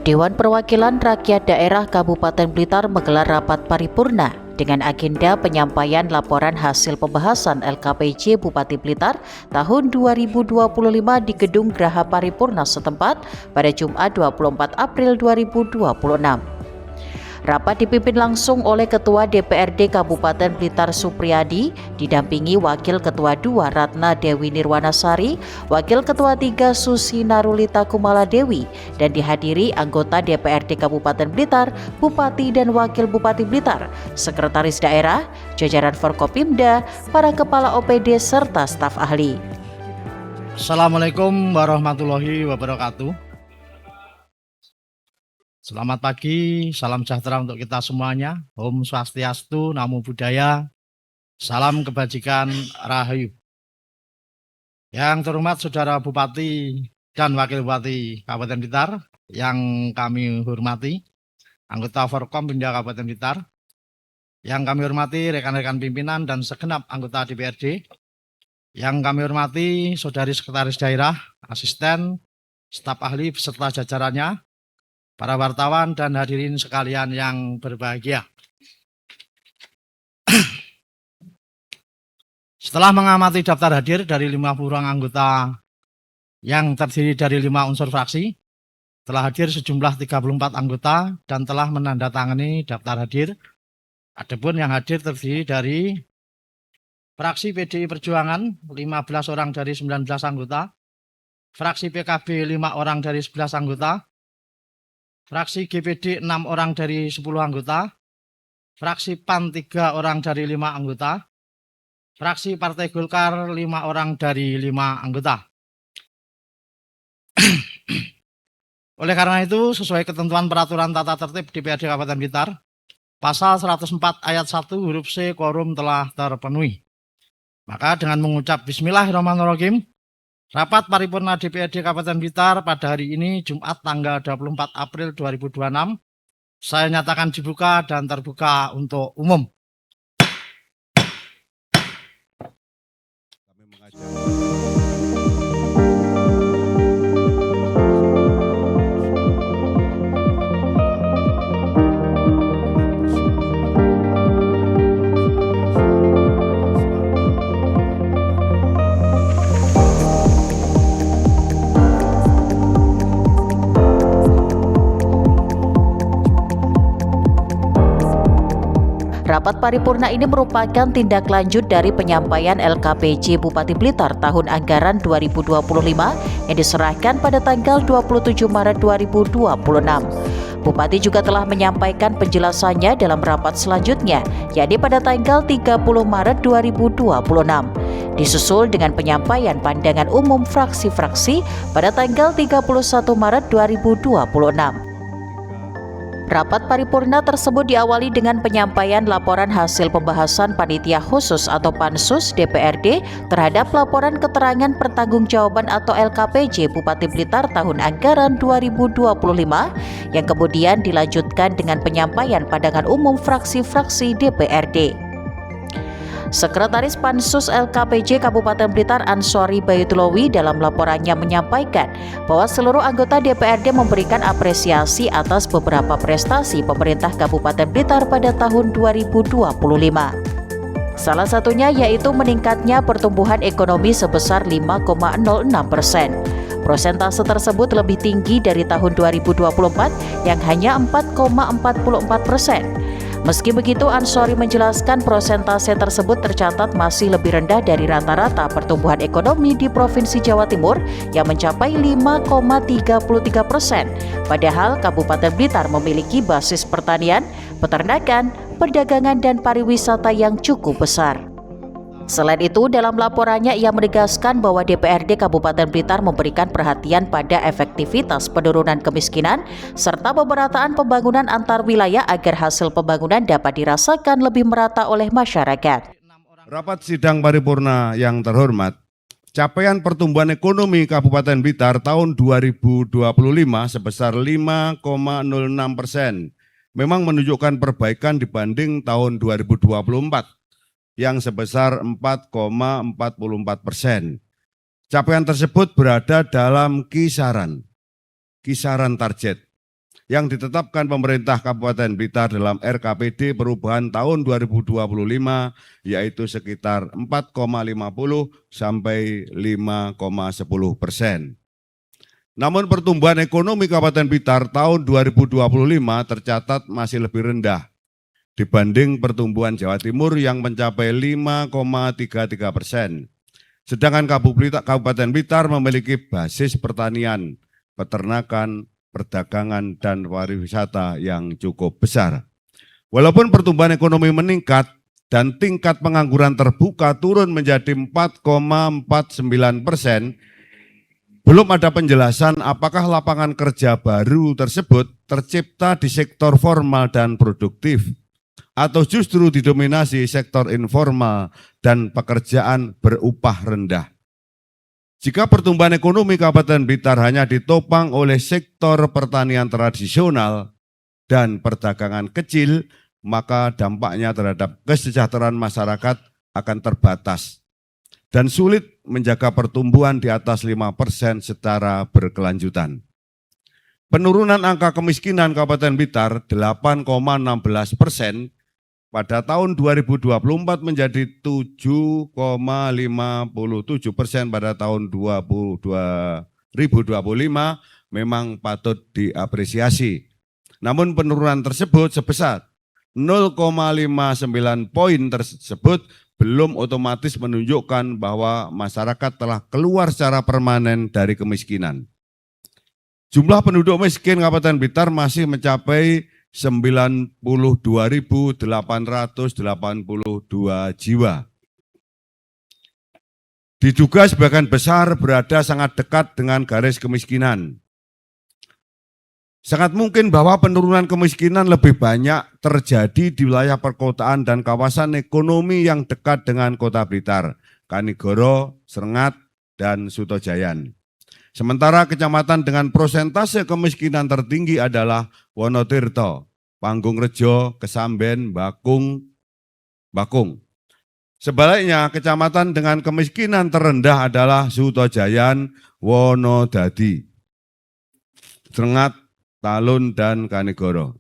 Dewan Perwakilan Rakyat Daerah Kabupaten Blitar menggelar rapat paripurna dengan agenda penyampaian laporan hasil pembahasan LKPJ Bupati Blitar tahun 2025 di Gedung Graha Paripurna setempat pada Jumat 24 April 2026. Rapat dipimpin langsung oleh Ketua DPRD Kabupaten Blitar Supriyadi, didampingi Wakil Ketua 2 Ratna Dewi Nirwanasari, Wakil Ketua 3 Susi Narulita Kumala Dewi, dan dihadiri anggota DPRD Kabupaten Blitar, Bupati dan Wakil Bupati Blitar, Sekretaris Daerah, jajaran Forkopimda, para Kepala OPD serta staf ahli. Assalamualaikum warahmatullahi wabarakatuh. Selamat pagi, salam sejahtera untuk kita semuanya. Om Swastiastu, Namo Buddhaya, salam kebajikan, Rahayu. Yang terhormat Saudara Bupati dan Wakil Bupati Kabupaten Blitar yang kami hormati, anggota Forkompimda Kabupaten Blitar, yang kami hormati rekan-rekan pimpinan dan segenap anggota DPRD, yang kami hormati Saudari Sekretaris Daerah, asisten, staf ahli beserta jajarannya, para wartawan dan hadirin sekalian yang berbahagia. Setelah mengamati daftar hadir dari 50 orang anggota yang terdiri dari 5 unsur fraksi, telah hadir sejumlah 34 anggota dan telah menandatangani daftar hadir. Adapun yang hadir terdiri dari fraksi PDI Perjuangan 15 orang dari 19 anggota, fraksi PKB 5 orang dari 11 anggota, fraksi GPD 6 orang dari 10 anggota, fraksi PAN 3 orang dari 5 anggota, fraksi Partai Golkar 5 orang dari 5 anggota. Oleh karena itu, sesuai ketentuan peraturan tata tertib DPRD Kabupaten Blitar, pasal 104 ayat 1 huruf C, quorum telah terpenuhi. Maka dengan mengucap Bismillahirrahmanirrahim, rapat paripurna DPRD Kabupaten Blitar pada hari ini Jumat tanggal 24 April 2026 saya nyatakan dibuka dan terbuka untuk umum. Rapat paripurna ini merupakan tindak lanjut dari penyampaian LKPJ Bupati Blitar tahun anggaran 2025 yang diserahkan pada tanggal 27 Maret 2026. Bupati juga telah menyampaikan penjelasannya dalam rapat selanjutnya, yakni pada tanggal 30 Maret 2026. Disusul dengan penyampaian pandangan umum fraksi-fraksi pada tanggal 31 Maret 2026. Rapat paripurna tersebut diawali dengan penyampaian laporan hasil pembahasan Panitia Khusus atau Pansus DPRD terhadap laporan keterangan pertanggungjawaban atau LKPJ Bupati Blitar tahun anggaran 2025 yang kemudian dilanjutkan dengan penyampaian pandangan umum fraksi-fraksi DPRD. Sekretaris Pansus LKPJ Kabupaten Blitar Ansori Bayutulowi dalam laporannya menyampaikan bahwa seluruh anggota DPRD memberikan apresiasi atas beberapa prestasi pemerintah Kabupaten Blitar pada tahun 2025. Salah satunya yaitu meningkatnya pertumbuhan ekonomi sebesar 5,06%. Prosentase tersebut lebih tinggi dari tahun 2024 yang hanya 4,44%. Meski begitu, Ansori menjelaskan prosentase tersebut tercatat masih lebih rendah dari rata-rata pertumbuhan ekonomi di Provinsi Jawa Timur yang mencapai 5,33%. Padahal Kabupaten Blitar memiliki basis pertanian, peternakan, perdagangan, dan pariwisata yang cukup besar. Selain itu, dalam laporannya ia menegaskan bahwa DPRD Kabupaten Blitar memberikan perhatian pada efektivitas penurunan kemiskinan serta pemerataan pembangunan antar wilayah agar hasil pembangunan dapat dirasakan lebih merata oleh masyarakat. Rapat sidang paripurna yang terhormat, capaian pertumbuhan ekonomi Kabupaten Blitar tahun 2025 sebesar 5,06% memang menunjukkan perbaikan dibanding tahun 2024. Yang sebesar 4,44%. Capaian tersebut berada dalam kisaran target. yang ditetapkan pemerintah Kabupaten Blitar dalam RKPD perubahan tahun 2025 yaitu sekitar 4,50 sampai 5,10%. Namun pertumbuhan ekonomi Kabupaten Blitar tahun 2025 tercatat masih lebih rendah dibanding pertumbuhan Jawa Timur yang mencapai 5,33%. Sedangkan Kabupaten Blitar memiliki basis pertanian, peternakan, perdagangan, dan pariwisata yang cukup besar. Walaupun pertumbuhan ekonomi meningkat dan tingkat pengangguran terbuka turun menjadi 4,49%, belum ada penjelasan apakah lapangan kerja baru tersebut tercipta di sektor formal dan produktif, atau justru didominasi sektor informal dan pekerjaan berupah rendah. Jika pertumbuhan ekonomi Kabupaten Blitar hanya ditopang oleh sektor pertanian tradisional dan perdagangan kecil, maka dampaknya terhadap kesejahteraan masyarakat akan terbatas dan sulit menjaga pertumbuhan di atas 5% secara berkelanjutan. Penurunan angka kemiskinan Kabupaten Blitar 8,16% pada tahun 2024 menjadi 7,57% pada tahun 2025 memang patut diapresiasi. Namun penurunan tersebut sebesar 0,59 poin tersebut belum otomatis menunjukkan bahwa masyarakat telah keluar secara permanen dari kemiskinan. Jumlah penduduk miskin Kabupaten Blitar masih mencapai 92.882 jiwa. Diduga sebagian besar berada sangat dekat dengan garis kemiskinan. Sangat mungkin bahwa penurunan kemiskinan lebih banyak terjadi di wilayah perkotaan dan kawasan ekonomi yang dekat dengan Kota Blitar, Kanigoro, Serengat, dan Sutojayan. Sementara kecamatan dengan prosentase kemiskinan tertinggi adalah Wonotirto, Panggungrejo, Kesamben, Bakung. Sebaliknya, kecamatan dengan kemiskinan terendah adalah Sutojayan, Wonodadi, Serengat, Talun, dan Kanigoro.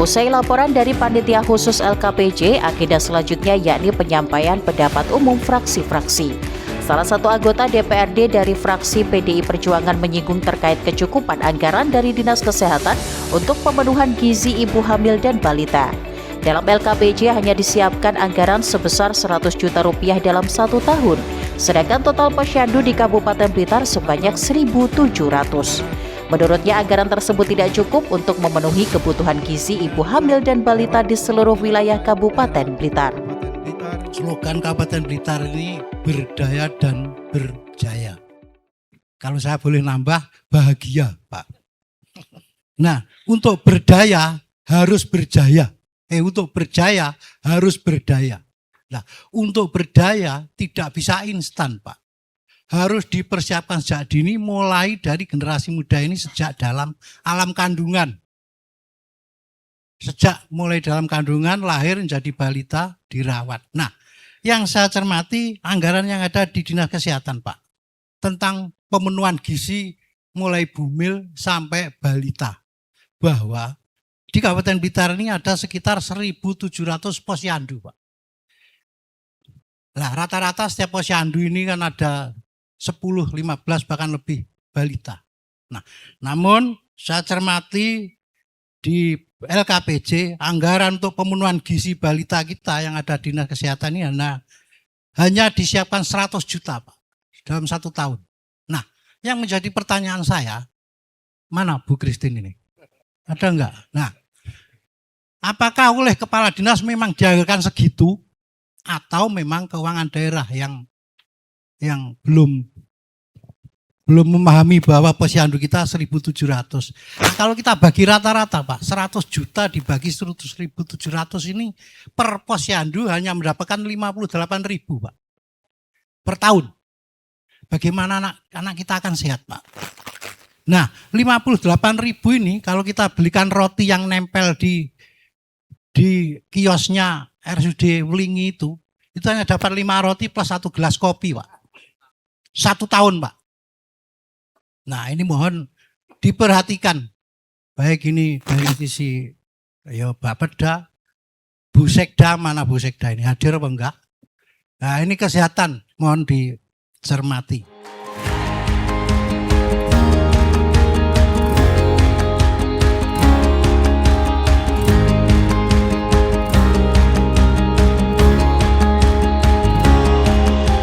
Usai laporan dari Panitia Khusus LKPJ, agenda selanjutnya yakni penyampaian pendapat umum fraksi-fraksi. Salah satu anggota DPRD dari fraksi PDI Perjuangan menyinggung terkait kecukupan anggaran dari Dinas Kesehatan untuk pemenuhan gizi ibu hamil dan balita. Dalam LKPJ hanya disiapkan anggaran sebesar 100 juta rupiah dalam 1 tahun, sedangkan total posyandu di Kabupaten Blitar sebanyak 1.700. Menurutnya anggaran tersebut tidak cukup untuk memenuhi kebutuhan gizi ibu hamil dan balita di seluruh wilayah Kabupaten Blitar. Slogan Kabupaten Blitar ini berdaya dan berjaya. Kalau saya boleh nambah, bahagia, Pak. Nah, untuk berdaya harus berjaya. Untuk berjaya harus berdaya. Nah, untuk berdaya tidak bisa instan, Pak. Harus dipersiapkan sejak dini, mulai dari generasi muda ini sejak dalam alam kandungan. Sejak mulai dalam kandungan, lahir menjadi balita, dirawat. Nah, yang saya cermati anggaran yang ada di Dinas Kesehatan, Pak, tentang pemenuhan gizi mulai bumil sampai balita. Bahwa di Kabupaten Blitar ini ada sekitar 1.700 posyandu, Pak. Lah, rata-rata setiap posyandu ini kan ada 10, 15 bahkan lebih balita. Nah, namun saya cermati di LKPJ anggaran untuk pemenuhan gizi balita kita yang ada di Dinas Kesehatan ini hanya disiapkan 100 juta, Pak, dalam 1 tahun. Nah, yang menjadi pertanyaan saya, mana Bu Christine ini? Ada enggak? Nah, apakah oleh kepala dinas memang dianggarkan segitu atau memang keuangan daerah yang belum memahami bahwa posyandu kita 1.700. Nah, kalau kita bagi rata-rata, Pak, 100 juta dibagi 1.700 ini per posyandu hanya mendapatkan 58.000, Pak, per tahun. bagaimana anak kita akan sehat, Pak. Nah, 58.000 ini kalau kita belikan roti yang nempel di kiosnya RSUD Wlingi itu hanya dapat 5 roti plus 1 gelas kopi, Pak. 1 tahun, Pak. Nah, ini mohon diperhatikan. Baik ini dari sisi ya Bapeda, Bu Sekda, mana Bu Sekda ini hadir apa enggak? Nah, ini kesehatan mohon dicermati.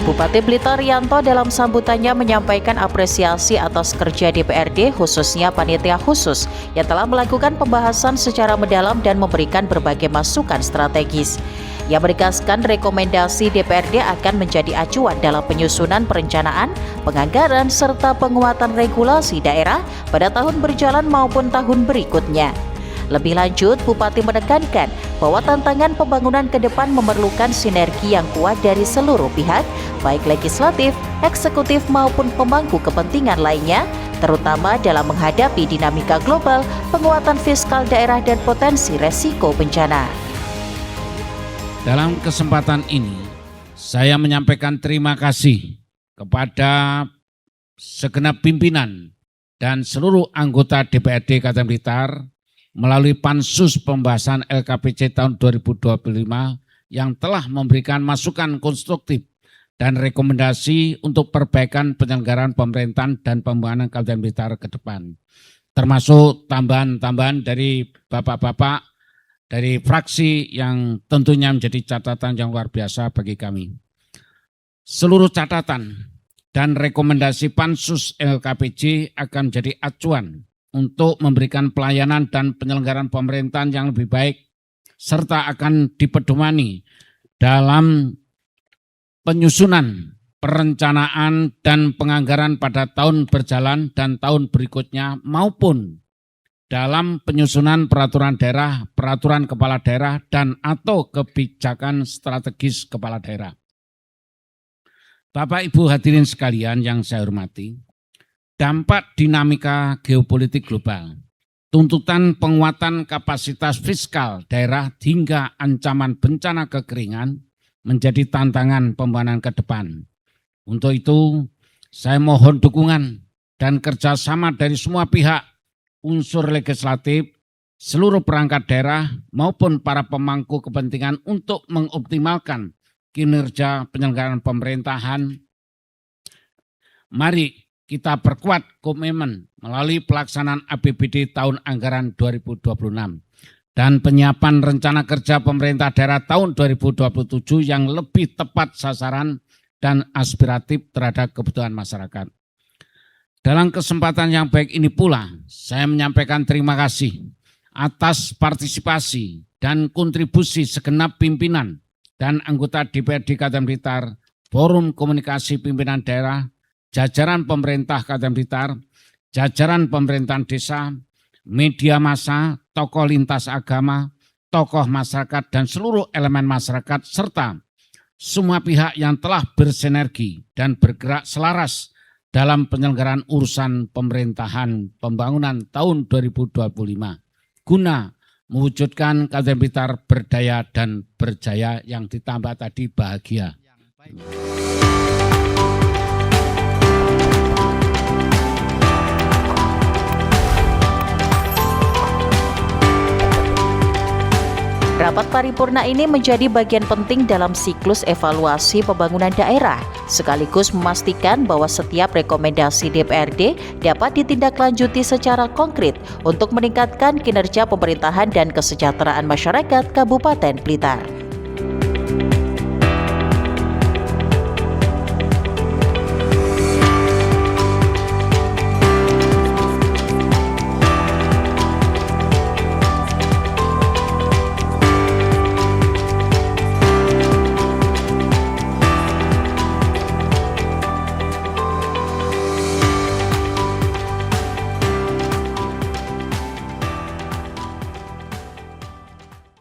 Bupati Blitar Rianto dalam sambutannya menyampaikan apresiasi atas kerja DPRD khususnya panitia khusus yang telah melakukan pembahasan secara mendalam dan memberikan berbagai masukan strategis. Ia menegaskan rekomendasi DPRD akan menjadi acuan dalam penyusunan perencanaan, penganggaran, serta penguatan regulasi daerah pada tahun berjalan maupun tahun berikutnya. Lebih lanjut, Bupati menekankan bahwa tantangan pembangunan ke depan memerlukan sinergi yang kuat dari seluruh pihak, baik legislatif, eksekutif maupun pemangku kepentingan lainnya, terutama dalam menghadapi dinamika global, penguatan fiskal daerah dan potensi resiko bencana. Dalam kesempatan ini, saya menyampaikan terima kasih kepada segenap pimpinan dan seluruh anggota DPRD Kabupaten Blitar melalui pansus pembahasan LKPC tahun 2025 yang telah memberikan masukan konstruktif dan rekomendasi untuk perbaikan penyelenggaraan pemerintahan dan pembangunan Kabupaten Blitar ke depan. Termasuk tambahan-tambahan dari bapak-bapak dari fraksi yang tentunya menjadi catatan yang luar biasa bagi kami. Seluruh catatan dan rekomendasi pansus LKPC akan menjadi acuan untuk memberikan pelayanan dan penyelenggaraan pemerintahan yang lebih baik, serta akan dipedomani dalam penyusunan, perencanaan, dan penganggaran pada tahun berjalan dan tahun berikutnya, maupun dalam penyusunan peraturan daerah, peraturan kepala daerah, dan atau kebijakan strategis kepala daerah. Bapak Ibu hadirin sekalian yang saya hormati, dampak dinamika geopolitik global, tuntutan penguatan kapasitas fiskal daerah hingga ancaman bencana kekeringan menjadi tantangan pembangunan ke depan. Untuk itu, saya mohon dukungan dan kerjasama dari semua pihak, unsur legislatif, seluruh perangkat daerah maupun para pemangku kepentingan untuk mengoptimalkan kinerja penyelenggaraan pemerintahan. Mari kita perkuat komitmen melalui pelaksanaan APBD tahun anggaran 2026 dan penyiapan rencana kerja pemerintah daerah tahun 2027 yang lebih tepat sasaran dan aspiratif terhadap kebutuhan masyarakat. Dalam kesempatan yang baik ini pula, saya menyampaikan terima kasih atas partisipasi dan kontribusi segenap pimpinan dan anggota DPRD Kabupaten Blitar, Forum Komunikasi Pimpinan Daerah, jajaran pemerintah Kabupaten Blitar, jajaran pemerintahan desa, media massa, tokoh lintas agama, tokoh masyarakat dan seluruh elemen masyarakat serta semua pihak yang telah bersinergi dan bergerak selaras dalam penyelenggaraan urusan pemerintahan pembangunan tahun 2025 guna mewujudkan Kabupaten Blitar berdaya dan berjaya yang ditambah tadi bahagia. Rapat paripurna ini menjadi bagian penting dalam siklus evaluasi pembangunan daerah, sekaligus memastikan bahwa setiap rekomendasi DPRD dapat ditindaklanjuti secara konkret untuk meningkatkan kinerja pemerintahan dan kesejahteraan masyarakat Kabupaten Blitar.